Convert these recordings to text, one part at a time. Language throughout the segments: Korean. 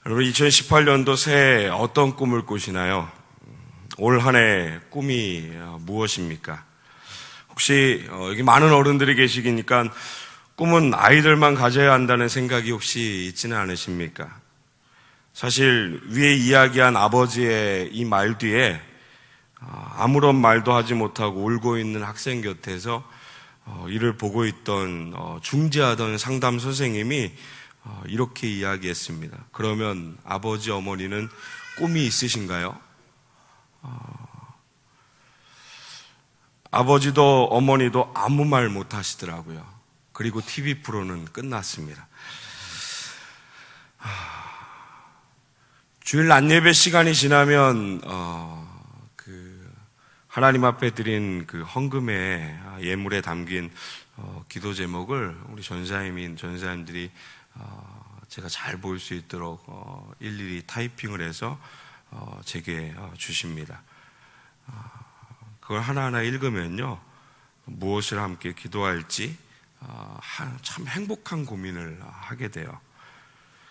여러분, 2018년도 새해 어떤 꿈을 꾸시나요? 올 한 해 꿈이 무엇입니까? 혹시 여기 많은 어른들이 계시니까 꿈은 아이들만 가져야 한다는 생각이 혹시 있지는 않으십니까? 사실 위에 이야기한 아버지의 이 말 뒤에 아무런 말도 하지 못하고 울고 있는 학생 곁에서 이를 보고 있던 중재하던 상담 선생님이 이렇게 이야기했습니다. 그러면 아버지, 어머니는 꿈이 있으신가요? 아버지도 어머니도 아무 말 못 하시더라고요. 그리고 TV 프로는 끝났습니다. 주일 낮예배 시간이 지나면 하나님 앞에 드린 그 헌금의 예물에 담긴 기도 제목을 우리 전사님들이 제가 잘 보일 수 있도록 일일이 타이핑을 해서 제게 주십니다. 그걸 하나하나 읽으면요, 무엇을 함께 기도할지 참 행복한 고민을 하게 돼요.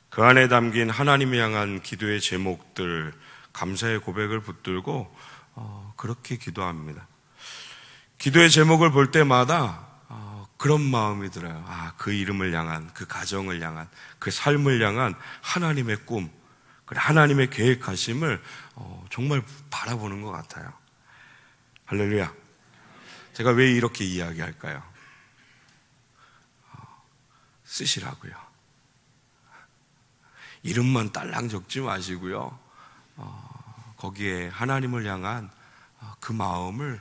그 안에 담긴 하나님을 향한 기도의 제목들, 감사의 고백을 붙들고 그렇게 기도합니다. 기도의 제목을 볼 때마다 그런 마음이 들어요. 그 이름을 향한, 그 가정을 향한, 그 삶을 향한 하나님의 꿈, 하나님의 계획하심을 정말 바라보는 것 같아요. 할렐루야. 제가 왜 이렇게 이야기할까요? 쓰시라고요. 이름만 딸랑 적지 마시고요. 거기에 하나님을 향한 그 마음을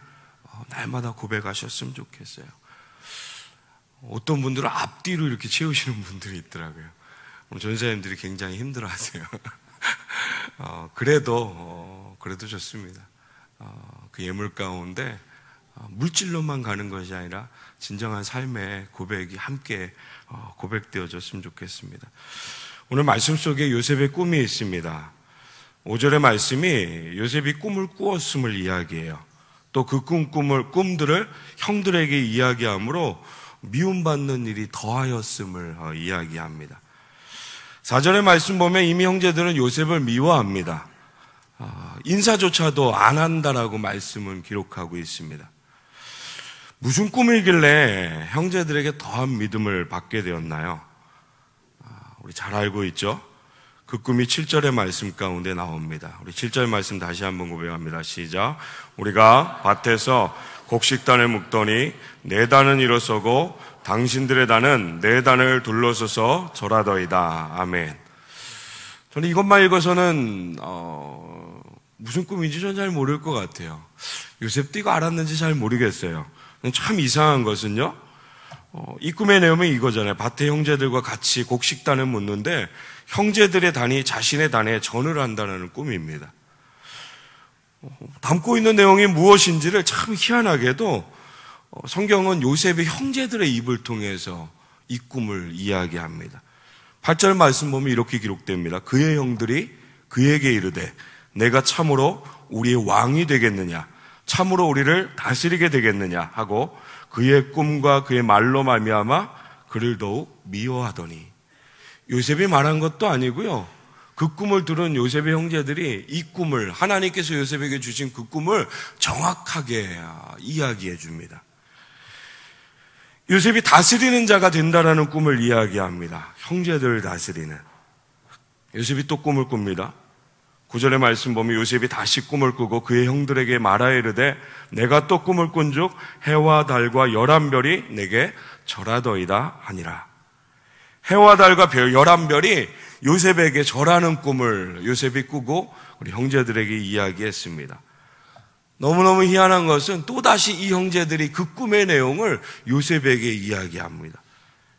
날마다 고백하셨으면 좋겠어요. 어떤 분들은 앞뒤로 이렇게 채우시는 분들이 있더라고요. 전사님들이 굉장히 힘들어하세요. 그래도 좋습니다. 그 예물 가운데 물질로만 가는 것이 아니라 진정한 삶의 고백이 함께 고백되어졌으면 좋겠습니다. 오늘 말씀 속에 요셉의 꿈이 있습니다. 5절의 말씀이 요셉이 꿈을 꾸었음을 이야기해요. 또 그 꿈들을 형들에게 이야기하므로 미움받는 일이 더하였음을 이야기합니다. 4절의 말씀 보면 이미 형제들은 요셉을 미워합니다. 인사조차도 안 한다라고 말씀은 기록하고 있습니다. 무슨 꿈이길래 형제들에게 더한 믿음을 받게 되었나요? 우리 잘 알고 있죠? 그 꿈이 7절의 말씀 가운데 나옵니다. 우리 7절 말씀 다시 한번 고백합니다. 시작. 우리가 밭에서 곡식단을 묶더니 네 단은 일어서고 당신들의 단은 네 단을 둘러서서 절하더이다. 아멘. 저는 이것만 읽어서는 무슨 꿈인지 전 잘 모를 것 같아요. 요셉도 이거 알았는지 잘 모르겠어요. 참 이상한 것은요, 이 꿈의 내용이 이거잖아요. 밭의 형제들과 같이 곡식단을 묻는데 형제들의 단이 자신의 단에 전을 한다는 꿈입니다. 담고 있는 내용이 무엇인지를 참 희한하게도 성경은 요셉의 형제들의 입을 통해서 이 꿈을 이야기합니다. 8절 말씀 보면 이렇게 기록됩니다. 그의 형들이 그에게 이르되 내가 참으로 우리의 왕이 되겠느냐, 참으로 우리를 다스리게 되겠느냐 하고 그의 꿈과 그의 말로 말미암아 그를 더욱 미워하더니, 요셉이 말한 것도 아니고요, 그 꿈을 들은 요셉의 형제들이 이 꿈을, 하나님께서 요셉에게 주신 그 꿈을 정확하게 이야기해 줍니다. 요셉이 다스리는 자가 된다라는 꿈을 이야기합니다. 형제들을 다스리는. 요셉이 또 꿈을 꿉니다. 9절의 말씀 보면 요셉이 다시 꿈을 꾸고 그의 형들에게 말하이르되 내가 또 꿈을 꾼즉 해와 달과 11별이 내게 절하더이다 하니라. 해와 달과 11별이 요셉에게 절하는 꿈을 요셉이 꾸고 우리 형제들에게 이야기했습니다. 너무너무 희한한 것은 또다시 이 형제들이 그 꿈의 내용을 요셉에게 이야기합니다.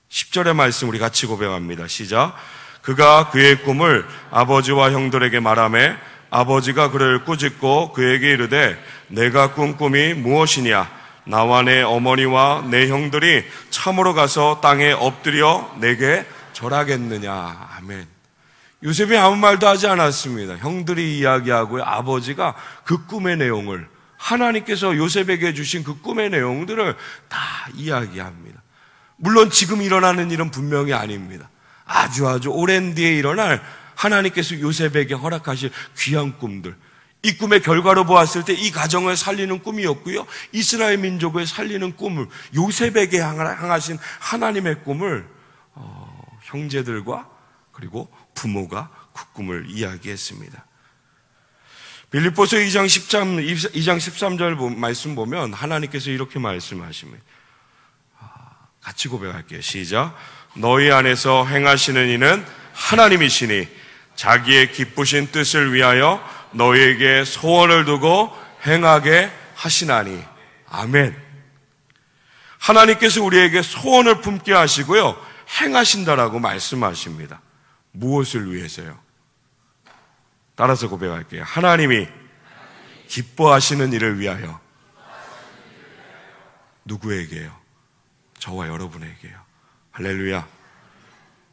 10절의 말씀 우리 같이 고백합니다. 시작. 그가 그의 꿈을 아버지와 형들에게 말하매 아버지가 그를 꾸짖고 그에게 이르되 내가 꾼 꿈이 무엇이냐, 나와 내 어머니와 내 형들이 참으로 가서 땅에 엎드려 내게 절하겠느냐. 아멘. 요셉이 아무 말도 하지 않았습니다. 형들이 이야기하고요, 아버지가 그 꿈의 내용을, 하나님께서 요셉에게 주신 그 꿈의 내용들을 다 이야기합니다. 물론 지금 일어나는 일은 분명히 아닙니다. 아주 오랜 뒤에 일어날 하나님께서 요셉에게 허락하실 귀한 꿈들, 이 꿈의 결과로 보았을 때 이 가정을 살리는 꿈이었고요, 이스라엘 민족을 살리는 꿈을, 요셉에게 향하신 하나님의 꿈을 형제들과 그리고 부모가 그 꿈을 이야기했습니다. 빌립보서 2장 13절 말씀 보면 하나님께서 이렇게 말씀하십니다. 같이 고백할게요. 시작. 너희 안에서 행하시는 이는 하나님이시니 자기의 기쁘신 뜻을 위하여 너희에게 소원을 두고 행하게 하시나니. 아멘. 하나님께서 우리에게 소원을 품게 하시고요, 행하신다라고 말씀하십니다. 무엇을 위해서요? 따라서 고백할게요. 하나님이 기뻐하시는 일을 위하여. 누구에게요? 저와 여러분에게요. 할렐루야.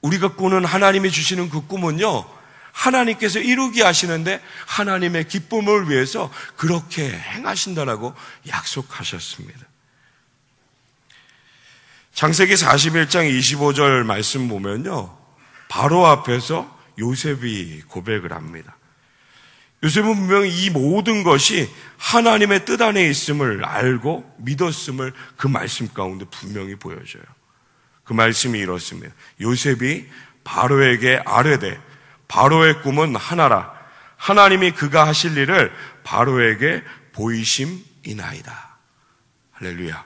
우리가 꾸는 하나님이 주시는 그 꿈은요, 하나님께서 이루게 하시는데 하나님의 기쁨을 위해서 그렇게 행하신다라고 약속하셨습니다. 창세기 41장 25절 말씀 보면요, 바로 앞에서 요셉이 고백을 합니다. 요셉은 분명히 이 모든 것이 하나님의 뜻 안에 있음을 알고 믿었음을 그 말씀 가운데 분명히 보여줘요. 그 말씀이 이렇습니다. 요셉이 바로에게 아뢰되 바로의 꿈은 하나라. 하나님이 그가 하실 일을 바로에게 보이심이나이다. 할렐루야.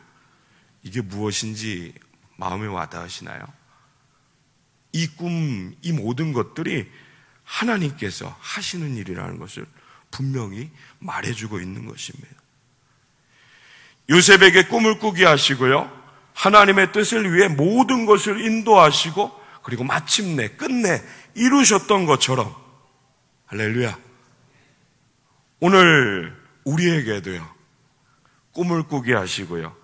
이게 무엇인지 마음에 와닿으시나요? 이 꿈, 이 모든 것들이 하나님께서 하시는 일이라는 것을 분명히 말해주고 있는 것입니다. 요셉에게 꿈을 꾸게 하시고요, 하나님의 뜻을 위해 모든 것을 인도하시고 그리고 마침내 끝내 이루셨던 것처럼, 할렐루야, 오늘 우리에게도요 꿈을 꾸게 하시고요,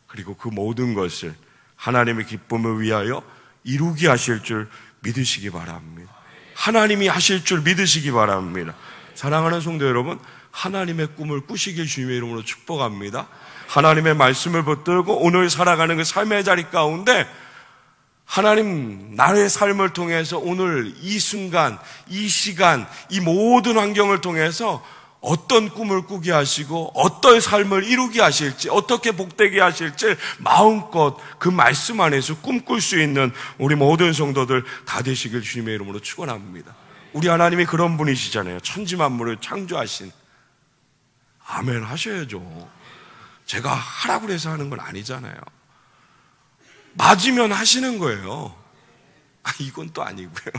그리고 그 모든 것을 하나님의 기쁨을 위하여 이루게 하실 줄 믿으시기 바랍니다. 하나님이 하실 줄 믿으시기 바랍니다. 사랑하는 성도 여러분, 하나님의 꿈을 꾸시길 주님의 이름으로 축복합니다. 하나님의 말씀을 붙들고 오늘 살아가는 그 삶의 자리 가운데 하나님, 나의 삶을 통해서 오늘 이 순간, 이 시간, 이 모든 환경을 통해서 어떤 꿈을 꾸게 하시고 어떤 삶을 이루게 하실지, 어떻게 복되게 하실지 마음껏 그 말씀 안에서 꿈꿀 수 있는 우리 모든 성도들 다 되시길 주님의 이름으로 축원합니다. 우리 하나님이 그런 분이시잖아요. 천지만물을 창조하신. 아멘 하셔야죠. 제가 하라고 해서 하는 건 아니잖아요. 맞으면 하시는 거예요. 이건 또 아니고요.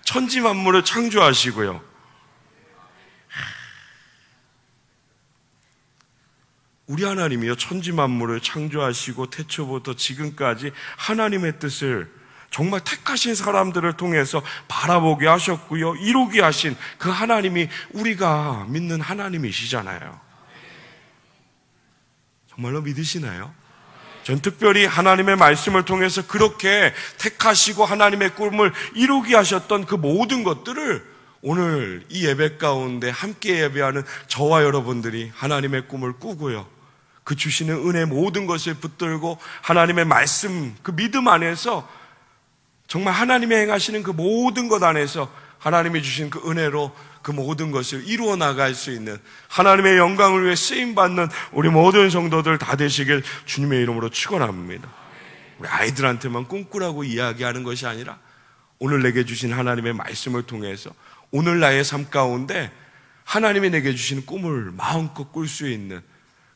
천지만물을 창조하시고요, 우리 하나님이요, 천지만물을 창조하시고 태초부터 지금까지 하나님의 뜻을 정말 택하신 사람들을 통해서 바라보게 하셨고요, 이루게 하신 그 하나님이 우리가 믿는 하나님이시잖아요. 정말로 믿으시나요? 전 특별히 하나님의 말씀을 통해서 그렇게 택하시고 하나님의 꿈을 이루게 하셨던 그 모든 것들을 오늘 이 예배 가운데 함께 예배하는 저와 여러분들이 하나님의 꿈을 꾸고요, 그 주시는 은혜 모든 것을 붙들고 하나님의 말씀, 그 믿음 안에서 정말 하나님이 행하시는 그 모든 것 안에서 하나님이 주신 그 은혜로 그 모든 것을 이루어 나갈 수 있는, 하나님의 영광을 위해 쓰임받는 우리 모든 성도들 다 되시길 주님의 이름으로 축원합니다. 우리 아이들한테만 꿈꾸라고 이야기하는 것이 아니라 오늘 내게 주신 하나님의 말씀을 통해서 오늘 나의 삶 가운데 하나님이 내게 주신 꿈을 마음껏 꿀 수 있는,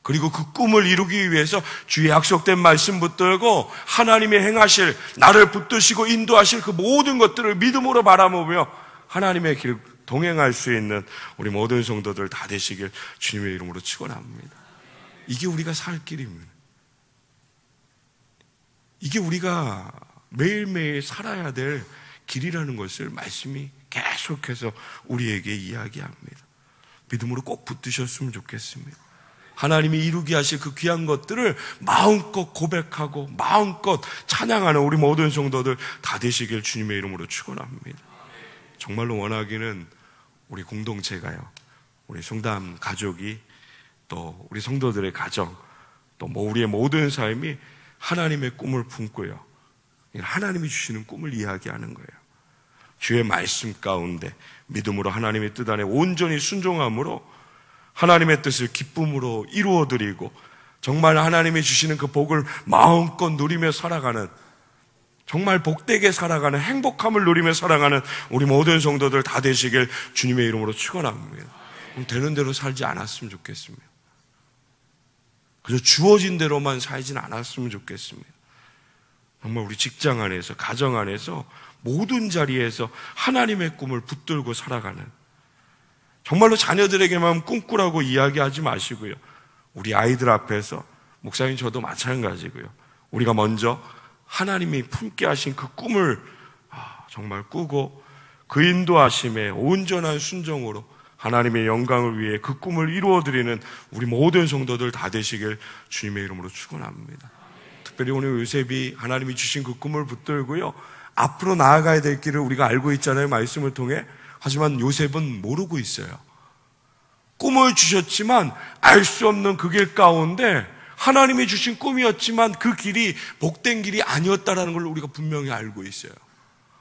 그리고 그 꿈을 이루기 위해서 주의 약속된 말씀 붙들고 하나님이 행하실, 나를 붙드시고 인도하실 그 모든 것들을 믿음으로 바라보며 하나님의 길 동행할 수 있는 우리 모든 성도들 다 되시길 주님의 이름으로 축원합니다. 이게 우리가 살 길입니다. 이게 우리가 매일매일 살아야 될 길이라는 것을 말씀이 계속해서 우리에게 이야기합니다. 믿음으로 꼭 붙드셨으면 좋겠습니다. 하나님이 이루게 하실 그 귀한 것들을 마음껏 고백하고 마음껏 찬양하는 우리 모든 성도들 다 되시길 주님의 이름으로 축원합니다. 정말로 원하기는 우리 공동체가요, 우리 성담 가족이, 또 우리 성도들의 가정, 또 우리의 모든 삶이 하나님의 꿈을 품고요, 하나님이 주시는 꿈을 이야기하는 거예요. 주의 말씀 가운데 믿음으로 하나님의 뜻 안에 온전히 순종함으로 하나님의 뜻을 기쁨으로 이루어드리고 정말 하나님이 주시는 그 복을 마음껏 누리며 살아가는, 정말 복되게 살아가는, 행복함을 누리며 살아가는 우리 모든 성도들 다 되시길 주님의 이름으로 축원합니다. 되는 대로 살지 않았으면 좋겠습니다. 그저 주어진 대로만 살진 않았으면 좋겠습니다. 정말 우리 직장 안에서, 가정 안에서, 모든 자리에서 하나님의 꿈을 붙들고 살아가는, 정말로 자녀들에게만 꿈꾸라고 이야기하지 마시고요, 우리 아이들 앞에서, 목사님 저도 마찬가지고요, 우리가 먼저 하나님이 품게 하신 그 꿈을 정말 꾸고 그 인도하심에 온전한 순종으로 하나님의 영광을 위해 그 꿈을 이루어드리는 우리 모든 성도들 다 되시길 주님의 이름으로 축원합니다. 특별히 오늘 요셉이 하나님이 주신 그 꿈을 붙들고요, 앞으로 나아가야 될 길을 우리가 알고 있잖아요, 말씀을 통해. 하지만 요셉은 모르고 있어요. 꿈을 주셨지만 알 수 없는 그 길 가운데 하나님이 주신 꿈이었지만 그 길이 복된 길이 아니었다라는 걸 우리가 분명히 알고 있어요.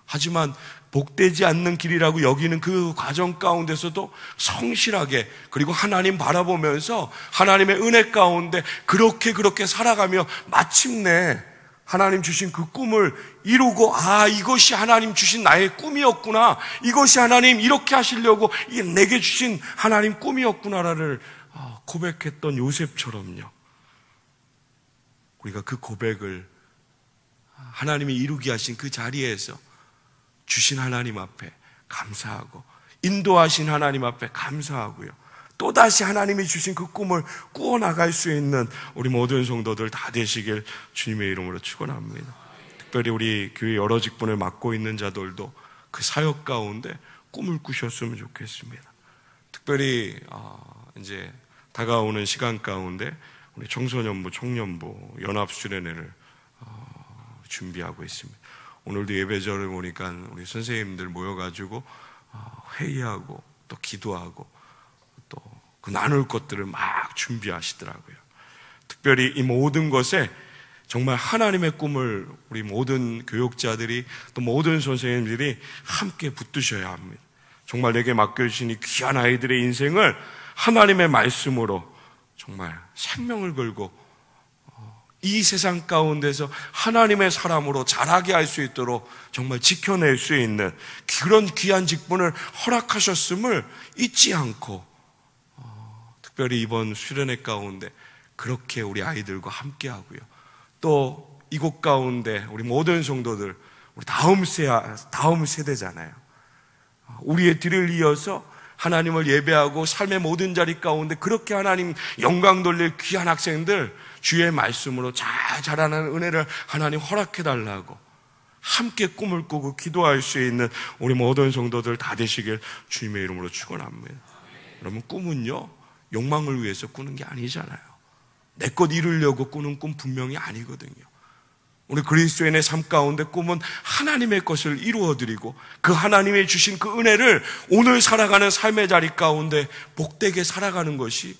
하지만 복되지 않는 길이라고 여기는 그 과정 가운데서도 성실하게, 그리고 하나님 바라보면서 하나님의 은혜 가운데 그렇게 살아가며 마침내 하나님 주신 그 꿈을 이루고, 이것이 하나님 주신 나의 꿈이었구나, 이것이 하나님 이렇게 하시려고 내게 주신 하나님 꿈이었구나를 고백했던 요셉처럼요, 우리가 그 고백을 하나님이 이루게 하신 그 자리에서 주신 하나님 앞에 감사하고, 인도하신 하나님 앞에 감사하고요, 또다시 하나님이 주신 그 꿈을 꾸어나갈 수 있는 우리 모든 성도들 다 되시길 주님의 이름으로 축원합니다. 특별히 우리 교회 여러 직분을 맡고 있는 자들도 그 사역 가운데 꿈을 꾸셨으면 좋겠습니다. 특별히 이제 다가오는 시간 가운데 우리 청소년부, 청년부 연합수련회를 준비하고 있습니다. 오늘도 예배절을 보니까 우리 선생님들 모여가지고 회의하고 또 기도하고 또 그 나눌 것들을 막 준비하시더라고요. 특별히 이 모든 것에 정말 하나님의 꿈을 우리 모든 교육자들이 또 모든 선생님들이 함께 붙드셔야 합니다. 정말 내게 맡겨주신 이 귀한 아이들의 인생을 하나님의 말씀으로 정말 생명을 걸고 이 세상 가운데서 하나님의 사람으로 자라게 할 수 있도록 정말 지켜낼 수 있는 그런 귀한 직분을 허락하셨음을 잊지 않고 특별히 이번 수련회 가운데 그렇게 우리 아이들과 함께 하고요, 또 이곳 가운데 우리 모든 성도들, 우리 다음 세대잖아요. 우리의 뒤를 이어서 하나님을 예배하고 삶의 모든 자리 가운데 그렇게 하나님 영광 돌릴 귀한 학생들, 주의 말씀으로 잘 자라는 은혜를 하나님 허락해달라고 함께 꿈을 꾸고 기도할 수 있는 우리 모든 성도들 다 되시길 주님의 이름으로 축원합니다. 여러분, 꿈은요 욕망을 위해서 꾸는 게 아니잖아요. 내 것 이루려고 꾸는 꿈 분명히 아니거든요. 우리 그리스도인의 삶 가운데 꿈은 하나님의 것을 이루어드리고 그 하나님이 주신 그 은혜를 오늘 살아가는 삶의 자리 가운데 복되게 살아가는 것이,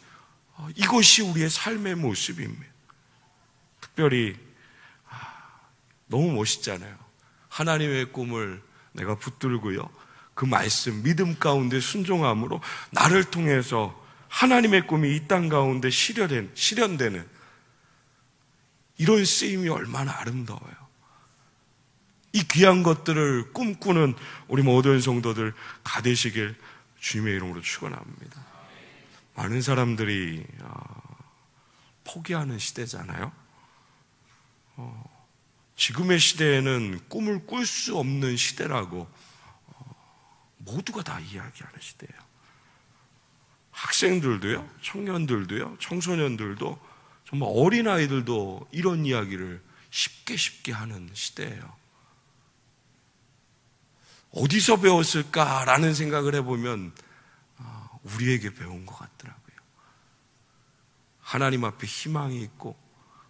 이것이 우리의 삶의 모습입니다. 특별히 너무 멋있잖아요. 하나님의 꿈을 내가 붙들고요, 그 말씀, 믿음 가운데 순종함으로 나를 통해서 하나님의 꿈이 이 땅 가운데 실현되는 이런 쓰임이 얼마나 아름다워요. 이 귀한 것들을 꿈꾸는 우리 모든 성도들 다 되시길 주님의 이름으로 축원합니다. 많은 사람들이 포기하는 시대잖아요. 지금의 시대에는 꿈을 꿀 수 없는 시대라고 모두가 다 이야기하는 시대예요. 학생들도요, 청년들도요, 청소년들도, 정말 어린아이들도 이런 이야기를 쉽게 하는 시대예요. 어디서 배웠을까라는 생각을 해보면 우리에게 배운 것 같더라고요. 하나님 앞에 희망이 있고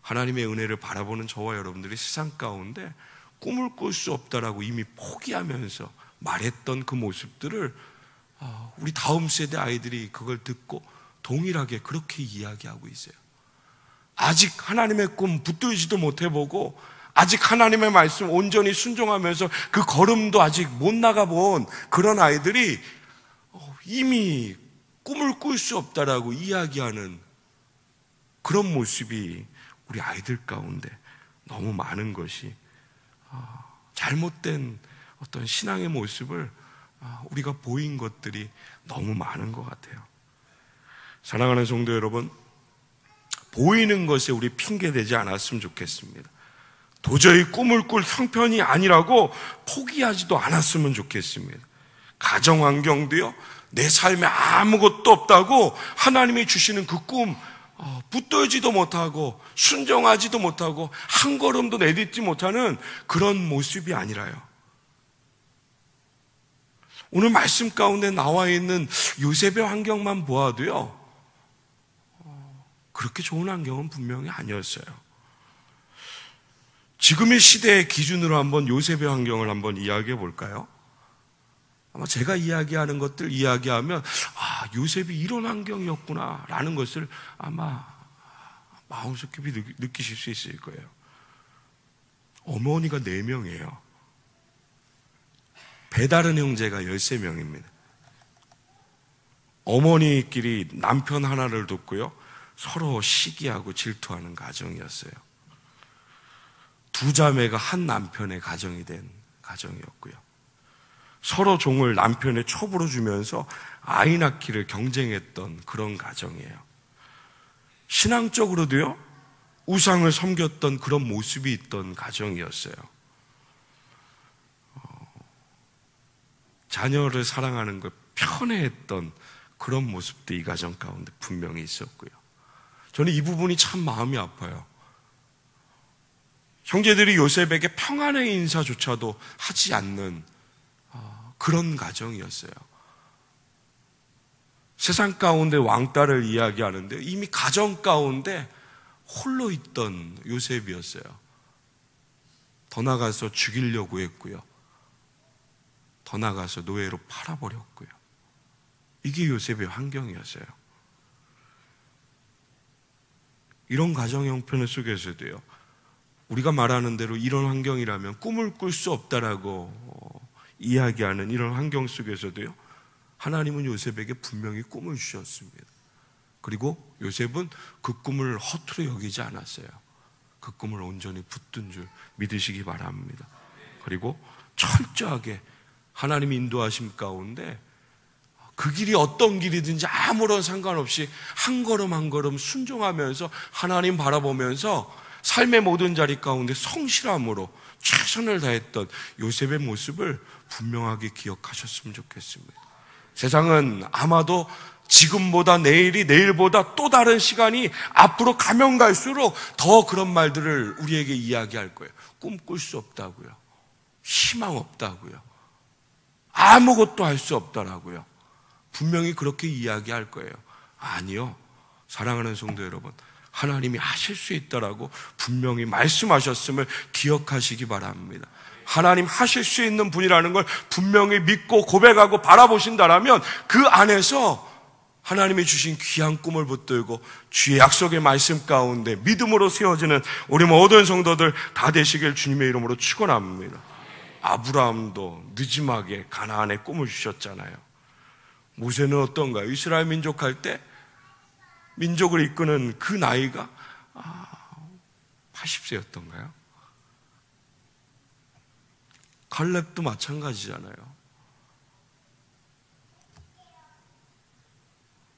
하나님의 은혜를 바라보는 저와 여러분들이 세상 가운데 꿈을 꿀 수 없다라고 이미 포기하면서 말했던 그 모습들을 우리 다음 세대 아이들이 그걸 듣고 동일하게 그렇게 이야기하고 있어요. 아직 하나님의 꿈 붙들지도 못해보고 아직 하나님의 말씀 온전히 순종하면서 그 걸음도 아직 못 나가본 그런 아이들이 이미 꿈을 꿀 수 없다라고 이야기하는 그런 모습이 우리 아이들 가운데 너무 많은 것이 잘못된 어떤 신앙의 모습을 우리가 보인 것들이 너무 많은 것 같아요. 사랑하는 성도 여러분, 보이는 것에 우리 핑계대지 않았으면 좋겠습니다. 도저히 꿈을 꿀 형편이 아니라고 포기하지도 않았으면 좋겠습니다. 가정 환경도요, 내 삶에 아무것도 없다고 하나님이 주시는 그 꿈 붙들지도 못하고 순종하지도 못하고 한 걸음도 내딛지 못하는 그런 모습이 아니라요. 오늘 말씀 가운데 나와 있는 요셉의 환경만 보아도요, 그렇게 좋은 환경은 분명히 아니었어요. 지금의 시대의 기준으로 한번 요셉의 환경을 한번 이야기해 볼까요? 아마 제가 이야기하는 것들 이야기하면 요셉이 이런 환경이었구나 라는 것을 아마 마음속 깊이 느끼실 수 있을 거예요. 어머니가 4명이에요. 배다른 형제가 13명입니다. 어머니끼리 남편 하나를 뒀고요, 서로 시기하고 질투하는 가정이었어요. 2자매가 한 남편의 가정이 된 가정이었고요, 서로 종을 남편의 첩으로 주면서 아이 낳기를 경쟁했던 그런 가정이에요. 신앙적으로도요, 우상을 섬겼던 그런 모습이 있던 가정이었어요. 자녀를 사랑하는 걸 편애했던 그런 모습도 이 가정 가운데 분명히 있었고요. 저는 이 부분이 참 마음이 아파요. 형제들이 요셉에게 평안의 인사조차도 하지 않는 그런 가정이었어요. 세상 가운데 왕따를 이야기하는데 이미 가정 가운데 홀로 있던 요셉이었어요. 더 나가서 죽이려고 했고요, 더 나가서 노예로 팔아버렸고요. 이게 요셉의 환경이었어요. 이런 가정 형편 속에서도요, 우리가 말하는 대로 이런 환경이라면 꿈을 꿀 수 없다라고 이야기하는 이런 환경 속에서도요, 하나님은 요셉에게 분명히 꿈을 주셨습니다. 그리고 요셉은 그 꿈을 허투루 여기지 않았어요. 그 꿈을 온전히 붙든 줄 믿으시기 바랍니다. 그리고 철저하게 하나님 인도하심 가운데 그 길이 어떤 길이든지 아무런 상관없이 한 걸음 한 걸음 순종하면서 하나님 바라보면서 삶의 모든 자리 가운데 성실함으로 최선을 다했던 요셉의 모습을 분명하게 기억하셨으면 좋겠습니다. 세상은 아마도 지금보다 내일이, 내일보다 또 다른 시간이 앞으로 가면 갈수록 더 그런 말들을 우리에게 이야기할 거예요. 꿈꿀 수 없다고요, 희망 없다고요, 아무것도 할 수 없다라고요. 분명히 그렇게 이야기할 거예요. 아니요, 사랑하는 성도 여러분, 하나님이 하실 수 있다라고 분명히 말씀하셨음을 기억하시기 바랍니다. 하나님 하실 수 있는 분이라는 걸 분명히 믿고 고백하고 바라보신다라면 그 안에서 하나님이 주신 귀한 꿈을 붙들고 주의 약속의 말씀 가운데 믿음으로 세워지는 우리 모든 성도들 다 되시길 주님의 이름으로 축원합니다. 아브라함도 늦지막에 가나안의 꿈을 주셨잖아요. 모세는 어떤가요? 이스라엘 민족 할 때 민족을 이끄는 그 나이가 80세였던가요? 갈렙도 마찬가지잖아요.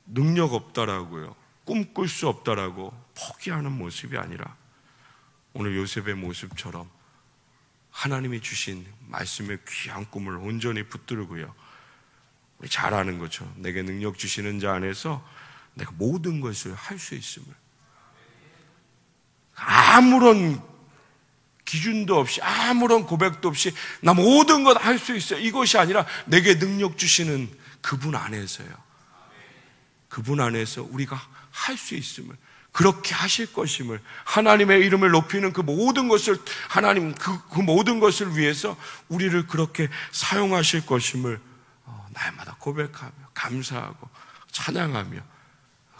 능력 없다라고요, 꿈꿀 수 없다라고 포기하는 모습이 아니라 오늘 요셉의 모습처럼 하나님이 주신 말씀의 귀한 꿈을 온전히 붙들고요, 우리 잘 아는 것처럼 내게 능력 주시는 자 안에서 내가 모든 것을 할 수 있음을, 아무런 기준도 없이 아무런 고백도 없이 나 모든 것 할 수 있어요, 이것이 아니라 내게 능력 주시는 그분 안에서요, 그분 안에서 우리가 할 수 있음을, 그렇게 하실 것임을, 하나님의 이름을 높이는 그 모든 것을, 하나님 그 모든 것을 위해서 우리를 그렇게 사용하실 것임을 날마다 고백하며 감사하고 찬양하며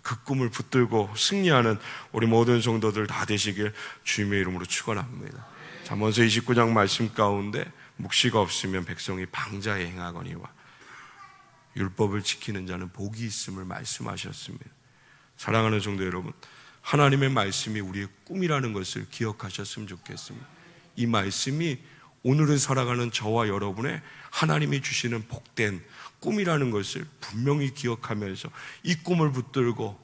그 꿈을 붙들고 승리하는 우리 모든 성도들 다 되시길 주님의 이름으로 축원합니다. 잠언서 29장 말씀 가운데 묵시가 없으면 백성이 방자에 행하거니와 율법을 지키는 자는 복이 있음을 말씀하셨습니다. 사랑하는 성도 여러분, 하나님의 말씀이 우리의 꿈이라는 것을 기억하셨으면 좋겠습니다. 이 말씀이 오늘을 살아가는 저와 여러분의 하나님이 주시는 복된 꿈이라는 것을 분명히 기억하면서 이 꿈을 붙들고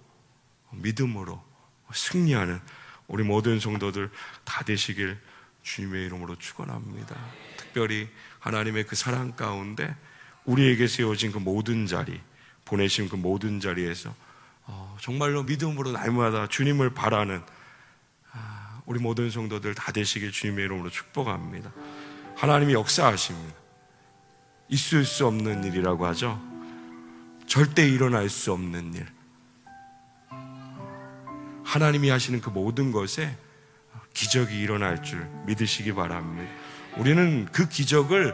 믿음으로 승리하는 우리 모든 성도들 다 되시길 주님의 이름으로 축원합니다. 특별히 하나님의 그 사랑 가운데 우리에게 세워진 그 모든 자리, 보내신 그 모든 자리에서 정말로 믿음으로 날마다 주님을 바라는 우리 모든 성도들 다 되시길 주님의 이름으로 축복합니다. 하나님이 역사하십니다. 있을 수 없는 일이라고 하죠. 절대 일어날 수 없는 일. 하나님이 하시는 그 모든 것에 기적이 일어날 줄 믿으시기 바랍니다. 우리는 그 기적을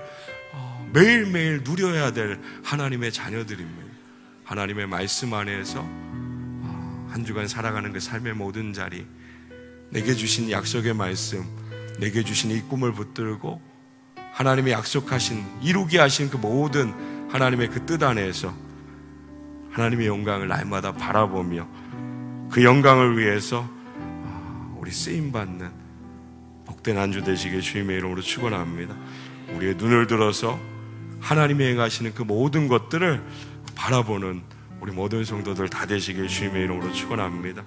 매일매일 누려야 될 하나님의 자녀들입니다. 하나님의 말씀 안에서 한 주간 살아가는 그 삶의 모든 자리, 내게 주신 약속의 말씀, 내게 주신 이 꿈을 붙들고 하나님의 약속하신, 이루게 하신 그 모든 하나님의 그 뜻 안에서 하나님의 영광을 날마다 바라보며 그 영광을 위해서 우리 쓰임받는 복된 한 주 되시길 주님의 이름으로 축원합니다. 우리의 눈을 들어서 하나님이 행하시는 그 모든 것들을 바라보는 우리 모든 성도들 다 되시길 주님의 이름으로 축원합니다.